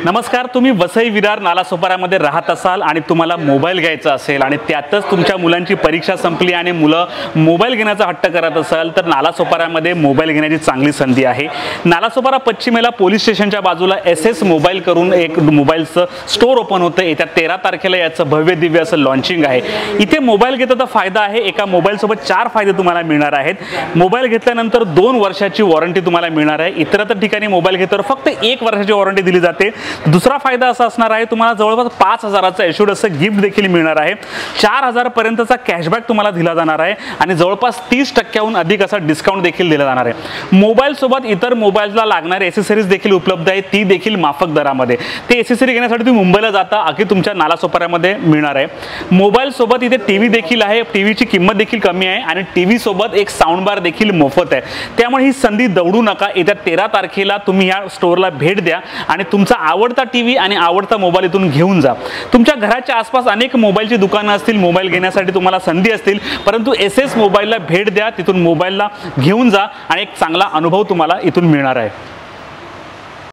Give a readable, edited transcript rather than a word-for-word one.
नमस्कार, तुम्ही वसई विरार नालासोपाऱ्यामध्ये राहत असाल आणि तुम्हाला मोबाईल घ्यायचा असेल आणि त्यातच तुमच्या मुलांची परीक्षा संपली आणि मुलं मोबाईल घेण्याचा हट्ट करत असाल तर नालासोपाऱ्यामध्ये मोबाईल घेण्याची चांगली संधी आहे। नालासोपारा पश्चिमेला पोलीस स्टेशनच्या बाजूला SS मोबाईल करून एक मोबाईलचं स्टोर ओपन होतं। येत्या 13 तारखेला याचं भव्य दिव्य असं लॉन्चिंग आहे। इथे मोबाईल घेताना फायदा आहे, एका मोबाईल सोबत 4 फायदे तुम्हाला मिळणार आहेत। मोबाईल घेतल्यानंतर 2 वर्षाची वॉरंटी तुम्हाला मिळणार आहे। इतरत्र ठिकाणी मोबाईल घेताना फक्त 1 वर्षाची वॉरंटी दिली जाते। दुसरा फायदा असा असणार आहे, तुम्हाला जवळपास 5000चं एश्युर्ड असं गिफ्ट देखील मिळणार आहे। 4000 पर्यंतचा कॅशबॅक तुम्हाला दिला जाणार आहे आणि जवळपास 30% अधिक असा डिस्काउंट देखील दिला जाणार आहे। मोबाईल सोबत इतर मोबाईलला लागणारे एक्सेसरीज देखील उपलब्ध आहेत, ती देखील माफक दरामध्ये। ते एक्सेसरी घेण्यासाठी तुम्ही मुंबईला जाता, अगदी तुमच्या नालासोपाऱ्यामध्ये मिळणार आहे। मोबाईल सोबत इथे टीव्ही देखील आहे, टीव्हीची किंमत देखील कमी आहे आणि टीव्ही सोबत एक साऊंड बार देखील मोफत आहे। त्यामुळे ही संधी दवडू नका। येत्या 13 तारखेला तुम्ही या स्टोअरला भेट द्या आणि तुमचा आवडता टीव्ही आणि आवडता मोबाईल इथून घेऊन जा। तुमच्या घराच्या आसपास अनेक मोबाईलची दुकानं असतील, मोबाईल घेण्यासाठी तुम्हाला संधी असतील, परंतु SS मोबाईलला भेट द्या, तिथून मोबाईलला घेऊन जा आणि एक चांगला अनुभव तुम्हाला इथून मिळणार आहे।